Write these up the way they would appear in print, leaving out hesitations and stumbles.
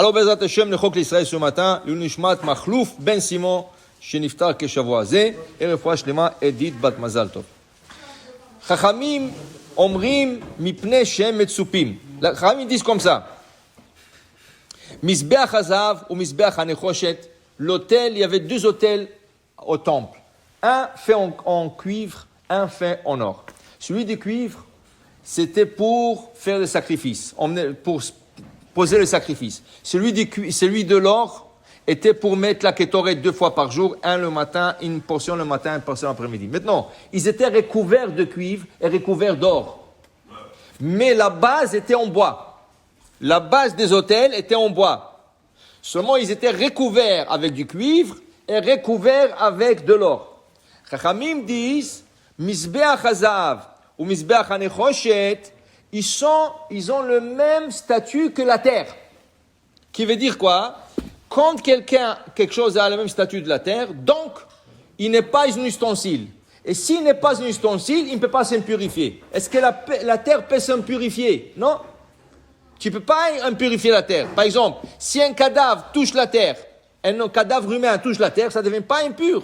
Alors, Bezrat Hashem, le Chok l'Israël ce matin, l'Unishmat Machlouf Ben Simon, Sheniftar Keshavua Zeh, et Refoua Shlema Edith Bat Mazal Tov. Chachamim Omrim Mipnei Shem Metsupim. Les Chachamim disent comme ça. Mizbeach Hazav ou Mizbeach Hanechoshet. L'autel, il y avait deux autels au temple. Un fait en cuivre, un fait en or. Celui de cuivre, c'était pour faire le sacrifice, pour poser le sacrifice. Celui de l'or était pour mettre la kétorée 2 fois par jour, un le matin, une portion le matin, une portion l'après-midi. Maintenant, ils étaient recouverts de cuivre et recouverts d'or. Mais la base était en bois. La base des autels était en bois. Seulement, ils étaient recouverts avec du cuivre et recouverts avec de l'or. Chachamim disent, Mizbeach Hazav ou Mizbeach Hanechoshet, ils ont le même statut que la terre. Qui veut dire quoi? Quand quelque chose a le même statut de la terre, donc, il n'est pas un ustensile. Et s'il n'est pas un ustensile, il ne peut pas s'impurifier. Est-ce que la terre peut s'impurifier? Non. Tu ne peux pas impurifier la terre. Par exemple, si un cadavre touche la terre, un cadavre humain touche la terre, ça ne devient pas impur.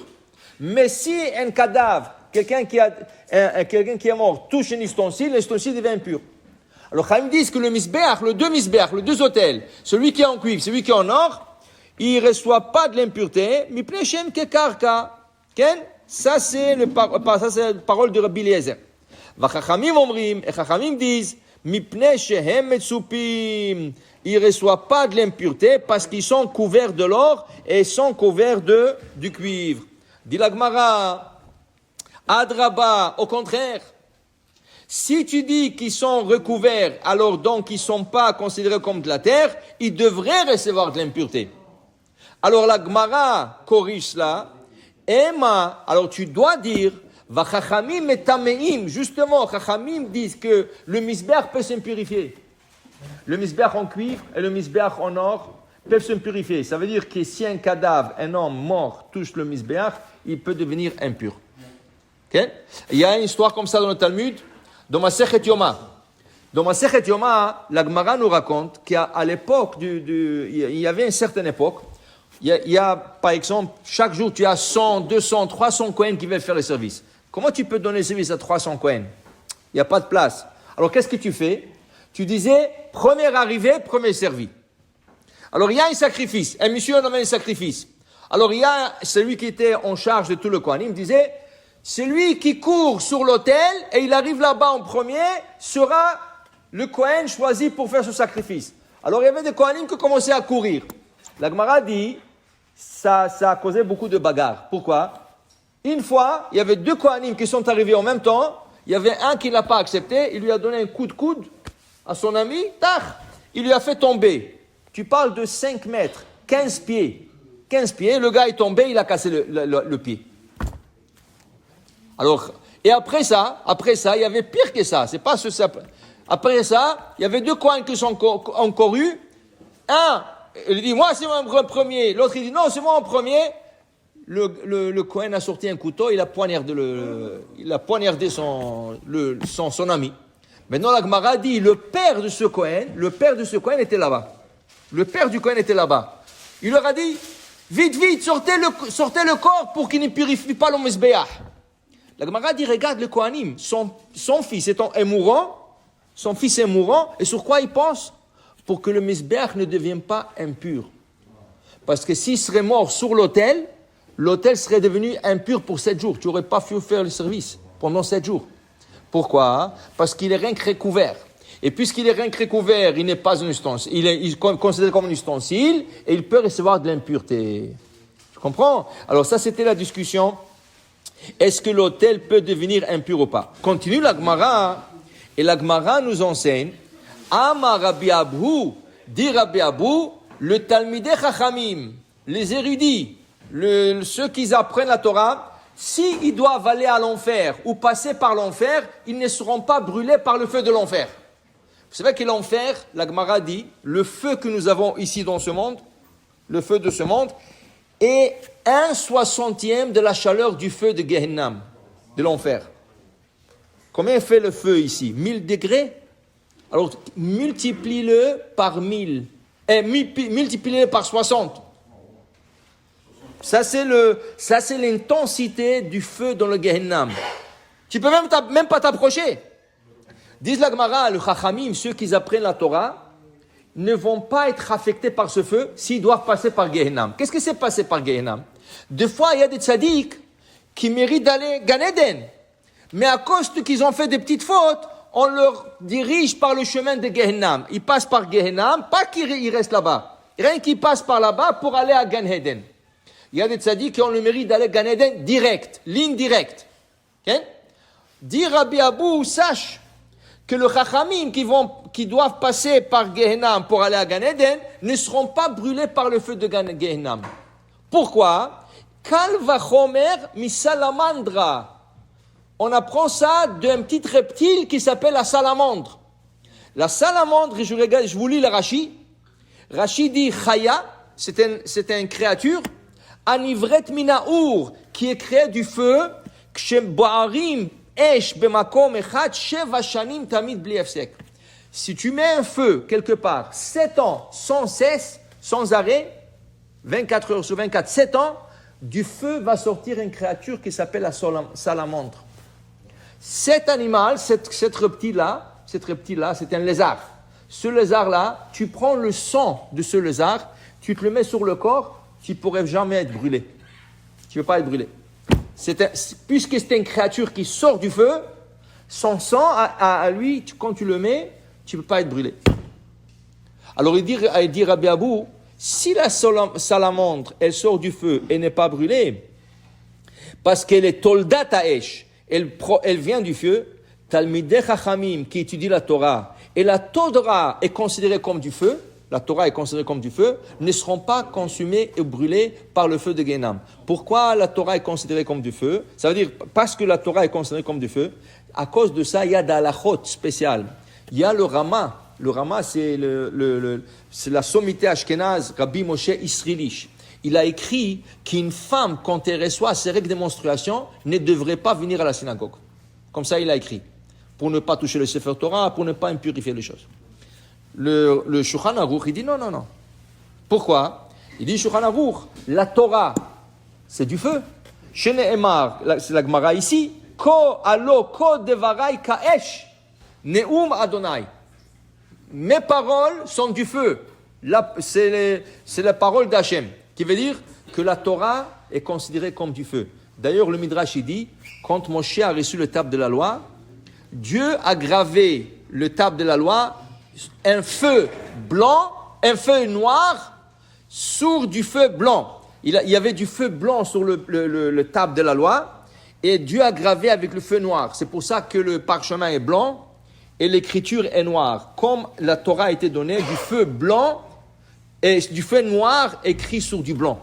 Mais si un cadavre, quelqu'un qui est mort, touche un ustensile, l'ustensile devient impur. Alors, ils disent que le misbeach, les deux autels, celui qui est en cuivre, celui qui est en or, il ne reçoit pas de l'impureté, mais plechem kekarka. Ça, c'est la parole de Rabbi Eliezer. Vachachamim omrim, et chachamim disent, mipnei shehem metsupim. Ils ne reçoivent pas de l'impureté parce qu'ils sont couverts de l'or et sont couverts du cuivre. Dit la Gemara, Adraba, au contraire, si tu dis qu'ils sont recouverts, alors donc ils ne sont pas considérés comme de la terre, ils devraient recevoir de l'impureté. Alors la Gemara corrige cela, Emma, alors tu dois dire, Vachachamim et Tameim, justement, Chachamim disent que le misbeach peut s'impurifier. Le misbeach en cuivre et le misbeach en or peuvent s'impurifier. Ça veut dire que si un cadavre, un homme mort, touche le misbeach, il peut devenir impur. Okay? Il y a une histoire comme ça dans le Talmud, dans Masechet Yoma. Dans Masechet Yoma, la Gemara nous raconte qu'à l'époque, il y avait une certaine époque, il y a, par exemple, chaque jour, tu as 100, 200, 300 Kohen qui veulent faire le service. Comment tu peux donner le service à 300 Kohen? Il n'y a pas de place. Alors, qu'est-ce que tu fais? Tu disais, premier arrivé, premier servi. Alors, il y a un sacrifice. Un monsieur a nommé un sacrifice. Alors, il y a celui qui était en charge de tout le Kohen. Il me disait, celui qui court sur l'autel et il arrive là-bas en premier sera le Kohen choisi pour faire ce sacrifice. Alors, il y avait des Kohanim qui commençaient à courir. La Gemara dit, ça a causé beaucoup de bagarres. Pourquoi? Une fois, il y avait 2 Kohanim qui sont arrivés en même temps. Il y avait un qui ne l'a pas accepté. Il lui a donné un coup de coude à son ami. Tach, il lui a fait tomber. Tu parles de 5 mètres, 15 pieds. 15 pieds, le gars est tombé, il a cassé le pied. Alors, et après ça, il y avait pire que ça. C'est pas ce simple. Après ça, il y avait 2 Kohanim qui sont encore eu. Un, il dit, moi c'est moi en premier. L'autre, il dit, non, c'est moi en premier. Le Kohen a sorti un couteau, il a poignardé son ami. Maintenant, la Gemara dit, le père de ce Kohen était là-bas. Le père du Kohen était là-bas. Il leur a dit, vite, sortez le corps pour qu'il ne purifie pas le Mizbeach. La Gemara dit, regarde le Kohanim, son fils est mourant, son fils est mourant, et sur quoi il pense? Pour que le Mizbeach ne devienne pas impur. Parce que s'il serait mort sur l'autel serait devenu impur pour 7 jours. Tu n'aurais pas pu faire le service pendant 7 jours. Pourquoi? Parce qu'il est rien que recouvert. Et puisqu'il est rien que recouvert, il n'est pas un ustensile. Il est considéré comme un ustensile et il peut recevoir de l'impureté. Tu comprends? Alors ça, c'était la discussion. Est-ce que l'autel peut devenir impur ou pas? Continue la Gemara. Et la Gemara nous enseigne, Amar Rabbi Abou, dit Rabbi Abou, le Talmidei Chachamim, les érudits, ceux qui apprennent la Torah, s'ils doivent aller à l'enfer ou passer par l'enfer, ils ne seront pas brûlés par le feu de l'enfer. Vous savez que l'enfer, la Gemara dit, le feu que nous avons ici dans ce monde, le feu de ce monde, est 1/60 de la chaleur du feu de Gehenna, de l'enfer. Combien fait le feu ici? 1000 degrés? Alors, multiplie-le par 1000. et multiplié par 60. Ça, c'est l'intensité du feu dans le Gehenna. Tu peux même pas t'approcher. Disent la Gemara, le Chachamim, ceux qui apprennent la Torah, ne vont pas être affectés par ce feu s'ils doivent passer par Gehenna. Qu'est-ce que c'est passer par Gehenna? Des fois, il y a des tzaddiks qui méritent d'aller Gan Eden. Mais à cause qu'ils ont fait des petites fautes, on leur dirige par le chemin de Gehenna. Ils passent par Gehenna, pas qu'ils restent là-bas. Rien qu'ils passent par là-bas pour aller à Gan Eden. Il y a des tzaddiks qui ont le mérite d'aller Gan Eden direct, ligne directe. Okay? Dit Rabbi Abou, sache que le Chachamim qui doivent passer par Gehenna pour aller à Gan Eden ne seront pas brûlés par le feu de Gehenna. Pourquoi? Kal vachomer misalamandra. On apprend ça d'un petit reptile qui s'appelle la salamandre. La salamandre, je vous lis le Rashi. Rashi dit Chaya, c'est une créature, Anivret minaour, qui est créée du feu, Kshemboarim esh bemakom echad sheva shanim tamid bli efsek. Si tu mets un feu quelque part, 7 ans, sans cesse, sans arrêt, 24 heures sur 24, 7 ans, du feu va sortir une créature qui s'appelle la salamandre. Cet animal, cette reptile-là, c'est un lézard. Ce lézard-là, tu prends le sang de ce lézard, tu te le mets sur le corps, tu ne pourrais jamais être brûlé. Tu ne peux pas être brûlé. Puisque c'est une créature qui sort du feu, son sang, à lui, quand tu le mets, tu ne peux pas être brûlé. Alors il dit Rabbi Abou, si la salamandre, elle sort du feu et n'est pas brûlée, parce qu'elle est toldat ha'esh, elle vient du feu, Talmidei Chachamim qui étudie la Torah, et la Torah est considérée comme du feu, ne seront pas consumés et brûlés par le feu de Gehenna. Pourquoi la Torah est considérée comme du feu? Ça veut dire, parce que la Torah est considérée comme du feu, à cause de ça, il y a des halachot spéciales. Il y a le Rama. Le Rama, c'est la sommité ashkénaze, Rabbi Moshe Israelish. Il a écrit qu'une femme, quand elle reçoit ses règles de menstruation, ne devrait pas venir à la synagogue. Comme ça, il a écrit. Pour ne pas toucher le Sefer Torah, pour ne pas impurifier les choses. Le Shulchan Aruch, il dit non. Pourquoi? Il dit Shulchan Aruch, la Torah, c'est du feu. Shene Emar, c'est la Gemara ici. Ko alo ko devarai kaesh, neum Adonai. Mes paroles sont du feu. C'est la parole d'Hachem, qui veut dire que la Torah est considérée comme du feu. D'ailleurs, le Midrash, il dit, quand Moshe a reçu le table de la loi, Dieu a gravé le table de la loi, un feu blanc, un feu noir, sur du feu blanc. Il y avait du feu blanc sur le table de la loi, et Dieu a gravé avec le feu noir. C'est pour ça que le parchemin est blanc, et l'écriture est noire. Comme la Torah a été donnée, du feu blanc, et du feu noir écrit sur du blanc.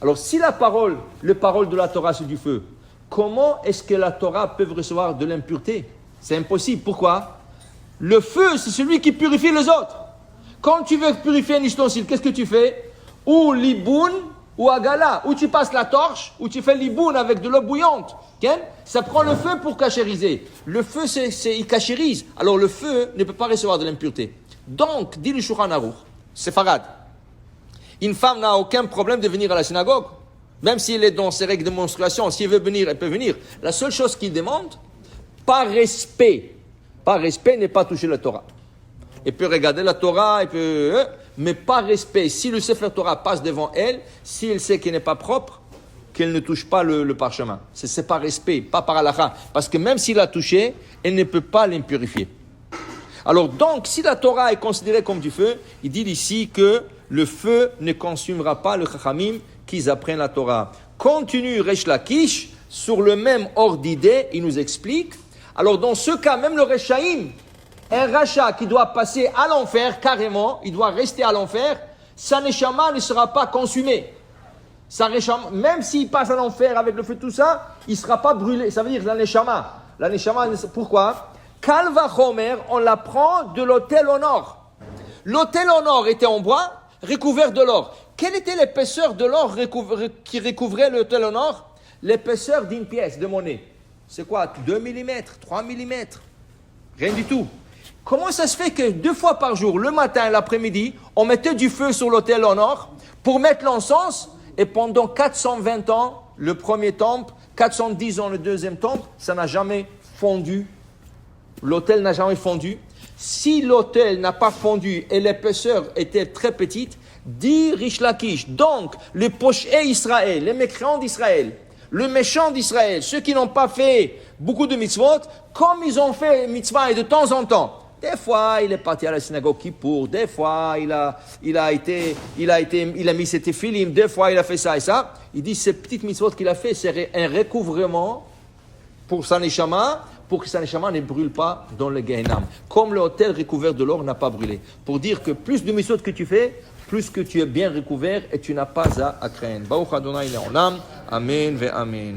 Alors, si le parole de la Torah, c'est du feu, comment est-ce que la Torah peut recevoir de l'impureté? C'est impossible. Pourquoi? Le feu, c'est celui qui purifie les autres. Quand tu veux purifier un ustensile, qu'est-ce que tu fais? Ou liboun, ou agala. Ou tu passes la torche, ou tu fais liboun avec de l'eau bouillante. Okay? Ça prend le feu pour cachériser. Le feu, il cachérise. Alors, le feu ne peut pas recevoir de l'impureté. Donc, dit le Shulchan Aruch, Séfarad, une femme n'a aucun problème de venir à la synagogue. Même si elle est dans ses règles de menstruation, si elle veut venir, elle peut venir. La seule chose qu'il demande, par respect, n'est pas toucher la Torah. Elle peut regarder la Torah, mais par respect. Si le Sefer Torah passe devant elle, si elle sait qu'elle n'est pas propre, qu'elle ne touche pas le parchemin. C'est par respect, pas par halakha. Parce que même s'il l'a touché, elle ne peut pas l'impurifier. Alors donc, si la Torah est considérée comme du feu, il dit ici que le feu ne consumera pas le chachamim qu'ils apprennent la Torah. Continue Resh Lakish, sur le même ordre d'idée, il nous explique. Alors dans ce cas, même le Reshaïm, un rachat qui doit passer à l'enfer, carrément, il doit rester à l'enfer, sa neshama ne sera pas consumée. Même s'il passe à l'enfer avec le feu, tout ça, il ne sera pas brûlé. Ça veut dire la neshama. La neshama, pourquoi? Kalva Chomer, on la prend de l'autel en or. L'autel en or était en bois, recouvert de l'or. Quelle était l'épaisseur de l'or qui recouvrait l'autel en or? L'épaisseur d'une pièce de monnaie. C'est quoi? 2 mm, 3 mm. Rien du tout. Comment ça se fait que 2 fois par jour, le matin et l'après-midi, on mettait du feu sur l'autel en or pour mettre l'encens et pendant 420 ans, le premier temple, 410 ans le deuxième temple, ça n'a jamais fondu. L'autel n'a jamais fondu. Si l'autel n'a pas fondu et l'épaisseur était très petite, dit Rish Lakish, donc les pochés Israël, les mécréants d'Israël, le méchant d'Israël, ceux qui n'ont pas fait beaucoup de mitzvot, comme ils ont fait mitzvah et de temps en temps, des fois il est parti à la synagogue Kippour, des fois il a mis ses téphilim, des fois il a fait ça et ça, il dit ces petites mitzvot qu'il a fait, c'est un recouvrement pour sa neshama, pour que sa neshama ne brûle pas dans le Gehenam. Comme l'autel recouvert de l'or n'a pas brûlé. Pour dire que plus de mitzvot que tu fais, plus que tu es bien recouvert et tu n'as pas à craindre. Baruch Adonai Le'olam. Amen ve Amen.